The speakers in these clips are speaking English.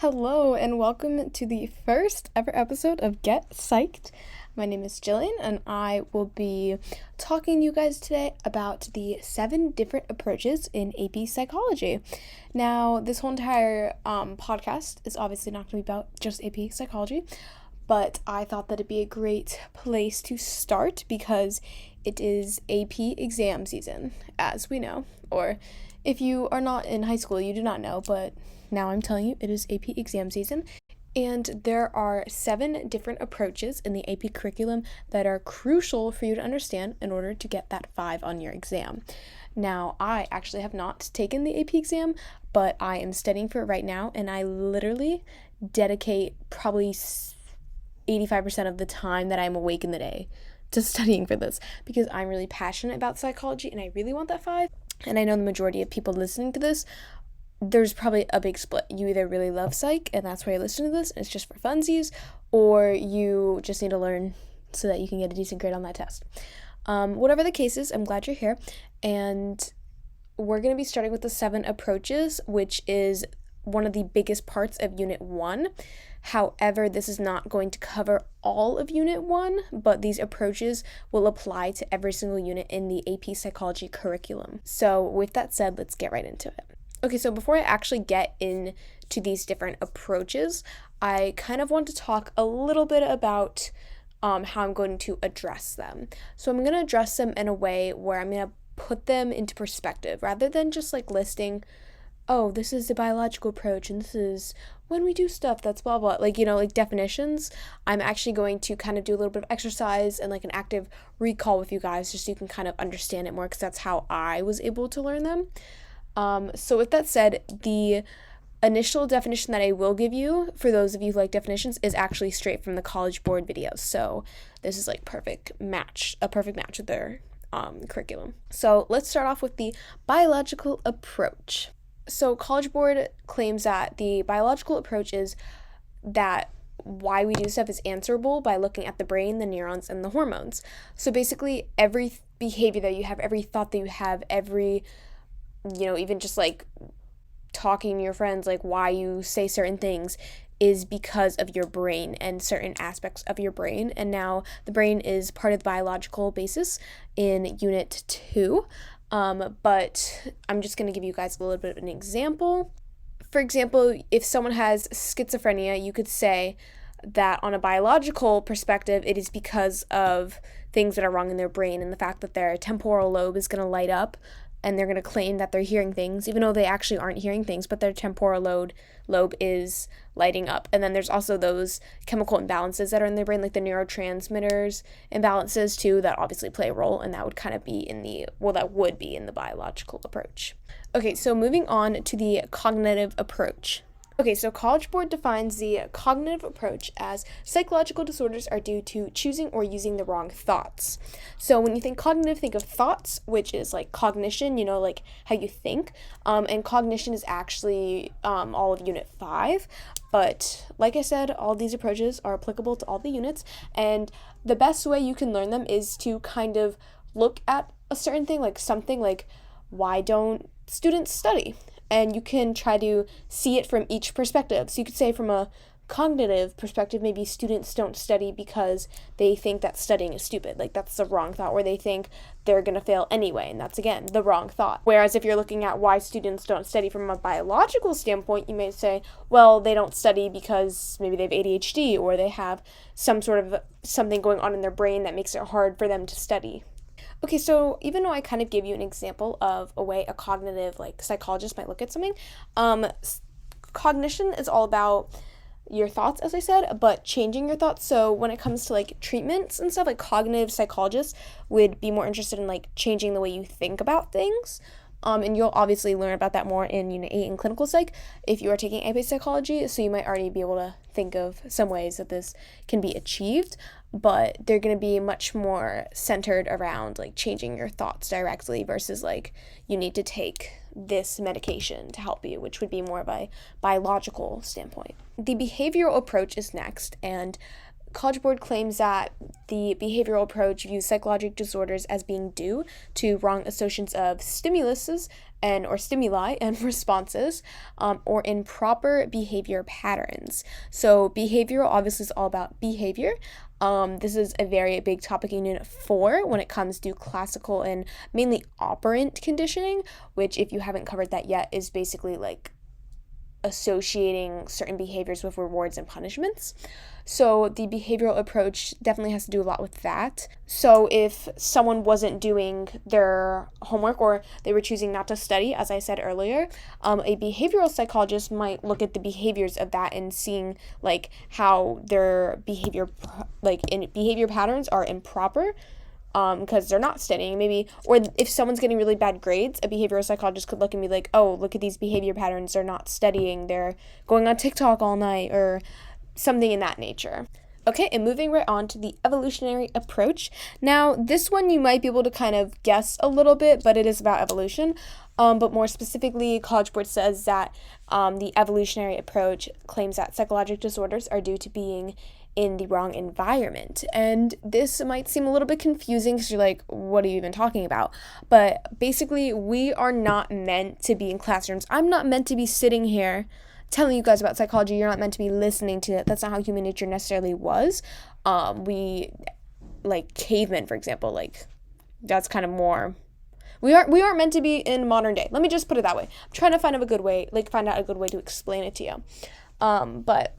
Hello, and welcome to the first ever episode of Get Psyched. My name is Jillian, and I will be talking to you guys today about the 7 different approaches in AP Psychology. Now, this whole entire podcast is obviously not going to be about just AP Psychology, but I thought that it'd be a great place to start because it is AP exam season, as we know. Or if you are not in high school, you do not know, but now I'm telling you, it is AP exam season. And there are 7 different approaches in the AP curriculum that are crucial for you to understand in order to get that 5 on your exam. Now, I actually have not taken the AP exam, but I am studying for it right now, and I literally dedicate probably 85% of the time that I'm awake in the day to studying for this because I'm really passionate about psychology and I really want that 5. And I know the majority of people listening to this, there's probably a big split. You either really love psych and that's why you're listening to this and it's just for funsies, or you just need to learn so that you can get a decent grade on that test. Whatever the case is, I'm glad you're here. And we're going to be starting with the 7 approaches, which is one of the biggest parts of Unit 1. However, this is not going to cover all of Unit 1, but these approaches will apply to every single unit in the AP Psychology curriculum. So with that said, let's get right into it. Okay, so before I actually get into these different approaches, I kind of want to talk a little bit about how I'm going to address them. So I'm going to address them in a way where I'm going to put them into perspective rather than just like listing, oh, this is the biological approach and this is when we do stuff that's blah blah, like definitions. I'm actually going to kind of do a little bit of exercise and like an active recall with you guys just so you can kind of understand it more, because that's how I was able to learn them. So with that said, the initial definition that I will give you, for those of you who like definitions, is actually straight from the CollegeBoard videos. So this is like a perfect match with their curriculum. So let's start off with the biological approach. So CollegeBoard claims that the biological approach is that why we do stuff is answerable by looking at the brain, the neurons, and the hormones. So basically every behavior that you have, every thought that you have, every even just like talking to your friends, like why you say certain things is because of your brain and certain aspects of your brain. And now the brain is part of the biological basis in Unit 2. But I'm just going to give you guys a little bit of an example. For example, if someone has schizophrenia, you could say that on a biological perspective, it is because of things that are wrong in their brain and the fact that their temporal lobe is going to light up and they're going to claim that they're hearing things, even though they actually aren't hearing things, but their temporal lobe is lighting up. And then there's also those chemical imbalances that are in their brain, like the neurotransmitters imbalances too, that obviously play a role, and that would kind of be that would be in the biological approach. Okay, so moving on to the cognitive approach. Okay, so CollegeBoard defines the cognitive approach as psychological disorders are due to choosing or using the wrong thoughts. So when you think cognitive, think of thoughts, which is like cognition, like how you think. And cognition is actually all of Unit 5. But like I said, all these approaches are applicable to all the units. And the best way you can learn them is to kind of look at a certain thing, like something like, why don't students study? And you can try to see it from each perspective. So you could say from a cognitive perspective, maybe students don't study because they think that studying is stupid. Like that's the wrong thought, or they think they're going to fail anyway. And that's, again, the wrong thought. Whereas if you're looking at why students don't study from a biological standpoint, you may say, well, they don't study because maybe they have ADHD or they have some sort of something going on in their brain that makes it hard for them to study. Okay, so even though I kind of gave you an example of a way a cognitive psychologist might look at something, cognition is all about your thoughts, as I said, but changing your thoughts. So when it comes to treatments and stuff, cognitive psychologists would be more interested in changing the way you think about things. And you'll obviously learn about that more in Unit 8 in clinical psych if you are taking AP Psychology, so you might already be able to think of some ways that this can be achieved, but they're going to be much more centered around changing your thoughts directly versus you need to take this medication to help you, which would be more of a biological standpoint. The behavioral approach is next, and CollegeBoard claims that the behavioral approach views psychological disorders as being due to wrong assumptions of stimuluses or stimuli and responses, or improper behavior patterns. So behavioral obviously is all about behavior. This is a very big topic in Unit 4 when it comes to classical and mainly operant conditioning, which, if you haven't covered that yet, is basically like associating certain behaviors with rewards and punishments. So the behavioral approach definitely has to do a lot with that. So if someone wasn't doing their homework or they were choosing not to study, as I said earlier, a behavioral psychologist might look at the behaviors of that and seeing like how their behavior patterns are improper, because they're not studying, maybe, or if someone's getting really bad grades, a behavioral psychologist could look and be like, oh, look at these behavior patterns, they're not studying, they're going on TikTok all night, or something in that nature. Okay, and moving right on to the evolutionary approach. Now, this one you might be able to kind of guess a little bit, but it is about evolution. But more specifically, CollegeBoard says that the evolutionary approach claims that psychological disorders are due to being in the wrong environment. And this might seem a little bit confusing because you're like, what are you even talking about? But basically, we are not meant to be in classrooms. I'm not meant to be sitting here telling you guys about psychology. You're not meant to be listening to it. That's not how human nature necessarily was. We, like cavemen, for example, like that's kind of more. We aren't meant to be in modern day. Let me just put it that way. I'm trying to find out a good way to explain it to you. But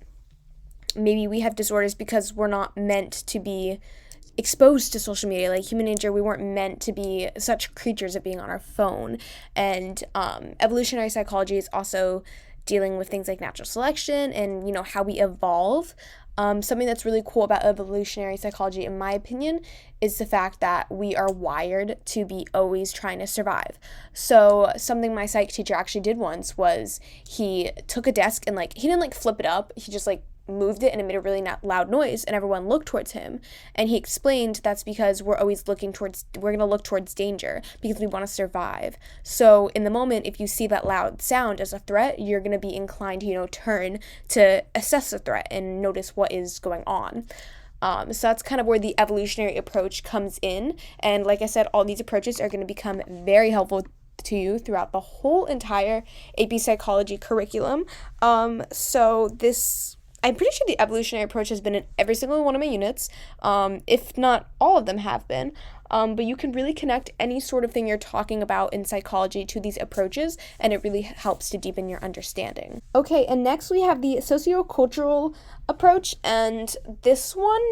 maybe we have disorders because we're not meant to be exposed to social media. Like human nature, we weren't meant to be such creatures of being on our phone. And evolutionary psychology is also dealing with things like natural selection and, you know, how we evolve. Something that's really cool about evolutionary psychology, in my opinion, is the fact that we are wired to be always trying to survive. So something my psych teacher actually did once was he took a desk and he didn't flip it up. He just moved it and it made a really loud noise and everyone looked towards him. And he explained that's because we're going to look towards danger because we want to survive. So in the moment, if you see that loud sound as a threat, you're going to be inclined to, turn to assess the threat and notice what is going on. So that's kind of where the evolutionary approach comes in. And like I said, all these approaches are going to become very helpful to you throughout the whole entire AP Psychology curriculum. I'm pretty sure the evolutionary approach has been in every single one of my units, if not all of them have been, but you can really connect any sort of thing you're talking about in psychology to these approaches, and it really helps to deepen your understanding. Okay, and next we have the sociocultural approach, and this one,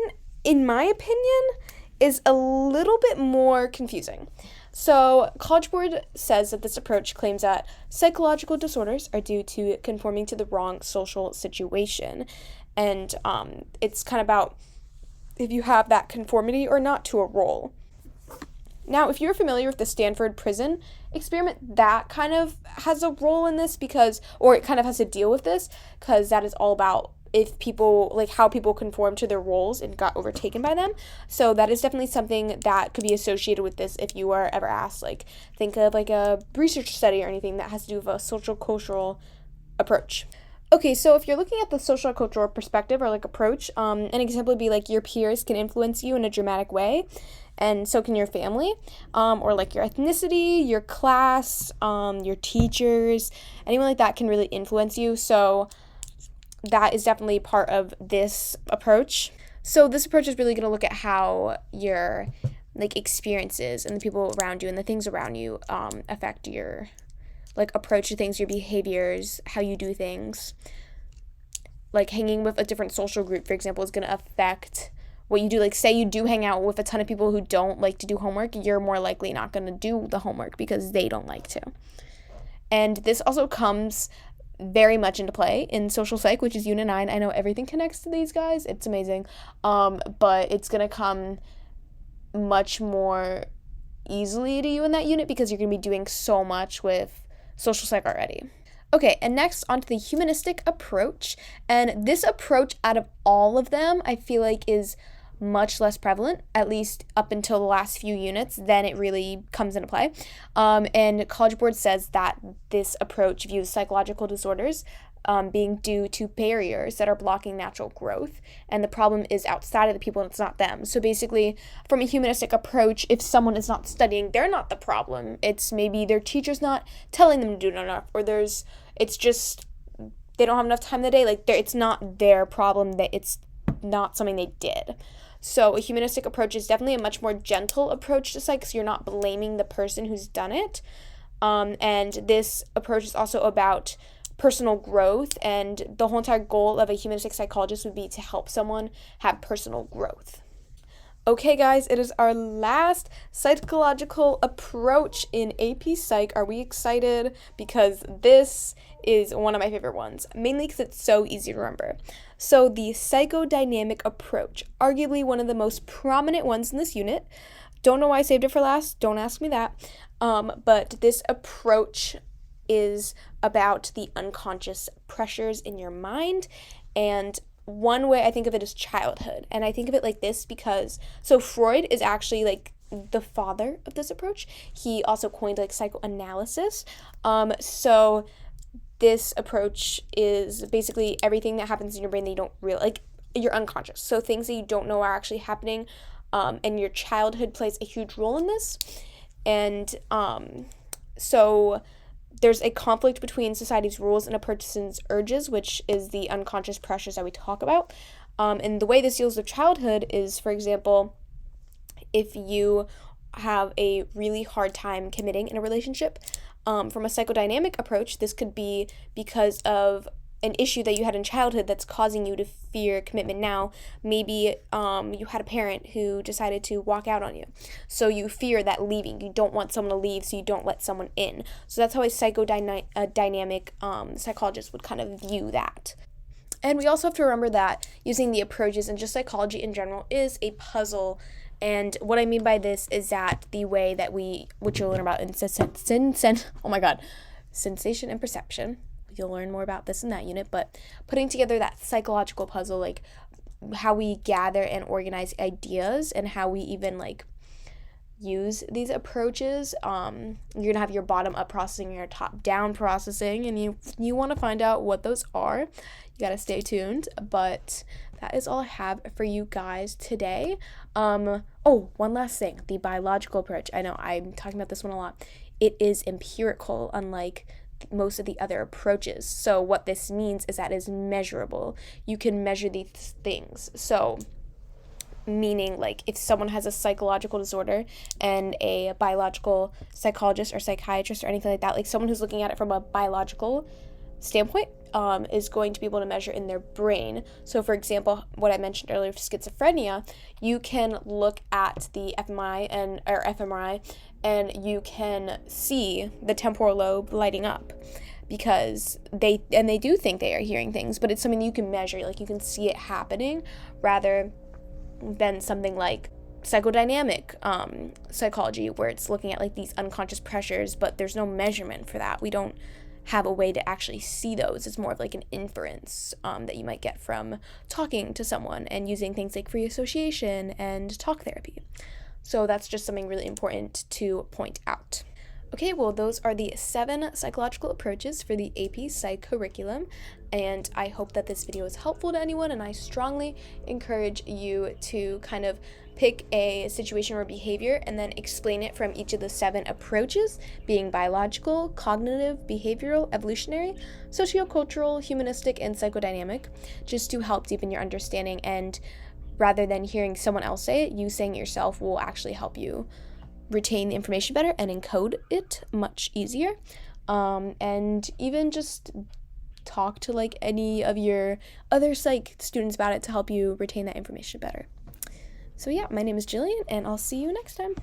in my opinion, is a little bit more confusing. So, CollegeBoard says that this approach claims that psychological disorders are due to conforming to the wrong social situation. And it's kind of about if you have that conformity or not to a role. Now, if you're familiar with the Stanford prison experiment, that kind of has a role in this or it kind of has to deal with this, because that is all about if people, how people conform to their roles and got overtaken by them. So that is definitely something that could be associated with this if you are ever asked, think of a research study or anything that has to do with a social cultural approach. Okay, so if you're looking at the social cultural perspective or approach, an example would be your peers can influence you in a dramatic way, and so can your family, or your ethnicity, your class, your teachers, anyone like that can really influence you. So that is definitely part of this approach. So this approach is really going to look at how your experiences and the people around you and the things around you affect your approach to things, your behaviors, how you do things. Hanging with a different social group, for example, is going to affect what you do. Say you do hang out with a ton of people who don't like to do homework, you're more likely not going to do the homework because they don't like to. And this also comes very much into play in social psych, which is Unit 9. I know everything connects to these guys. It's amazing. But it's going to come much more easily to you in that unit because you're going to be doing so much with social psych already. Okay, and next onto the humanistic approach. And this approach out of all of them, I feel is much less prevalent, at least up until the last few units, then it really comes into play. And CollegeBoard says that this approach views psychological disorders being due to barriers that are blocking natural growth, and the problem is outside of the people and it's not them. So basically, from a humanistic approach, if someone is not studying, they're not the problem. It's maybe their teacher's not telling them to do enough, or it's just they don't have enough time in the day. Like, it's not their problem, that it's not something they did. So a humanistic approach is definitely a much more gentle approach to psych, because you're not blaming the person who's done it. And this approach is also about personal growth, and the whole entire goal of a humanistic psychologist would be to help someone have personal growth. Okay, guys, it is our last psychological approach in AP Psych. Are we excited? Because this is one of my favorite ones, mainly because it's so easy to remember. So the psychodynamic approach, arguably one of the most prominent ones in this unit. Don't know why I saved it for last. Don't ask me that. But this approach is about the unconscious pressures in your mind, and one way I think of it is childhood. And I think of it like this because, so Freud is actually like the father of this approach. He also coined like psychoanalysis. So this approach is basically everything that happens in your brain that you don't really, like, you're unconscious. So things that you don't know are actually happening, and your childhood plays a huge role in this. And so there's a conflict between society's rules and a person's urges, which is the unconscious pressures that we talk about. And the way this deals with childhood is, for example, if you have a really hard time committing in a relationship, from a psychodynamic approach, this could be because of an issue that you had in childhood that's causing you to fear commitment now. Maybe you had a parent who decided to walk out on you, so you fear that leaving. You don't want someone to leave, so you don't let someone in. So that's how a psychodynamic psychologist would kind of view that. And we also have to remember that using the approaches and just psychology in general is a puzzle. And what I mean by this is that the way that which you'll learn about in sensation and perception. You'll learn more about this in that unit, but putting together that psychological puzzle, like how we gather and organize ideas and how we even like use these approaches. You're gonna have your bottom up processing and your top down processing, and you want to find out what those are. You gotta stay tuned, but that is all I have for you guys today. One last thing, the biological approach. I know I'm talking about this one a lot. It is empirical, unlike most of the other approaches. So what this means is that it is measurable. You can measure these things. So meaning, like, if someone has a psychological disorder and a biological psychologist or psychiatrist or anything like that, like someone who's looking at it from a biological standpoint, is going to be able to measure in their brain. So for example, what I mentioned earlier for schizophrenia, you can look at the fMRI and you can see the temporal lobe lighting up, because they do think they are hearing things, but it's something you can measure, like you can see it happening, rather than something like psychodynamic psychology, where it's looking at like these unconscious pressures, but there's no measurement for that. We don't have a way to actually see those. It's more of like an inference that you might get from talking to someone and using things like free association and talk therapy. So that's just something really important to point out. Okay, well, those are the 7 psychological approaches for the AP Psych curriculum, and I hope that this video is helpful to anyone, and I strongly encourage you to kind of pick a situation or behavior and then explain it from each of the 7 approaches, being biological, cognitive, behavioral, evolutionary, sociocultural, humanistic, and psychodynamic, just to help deepen your understanding. And rather than hearing someone else say it, you saying it yourself will actually help you retain the information better and encode it much easier. And even just talk to like any of your other psych students about it to help you retain that information better. So yeah, my name is Jillian, and I'll see you next time.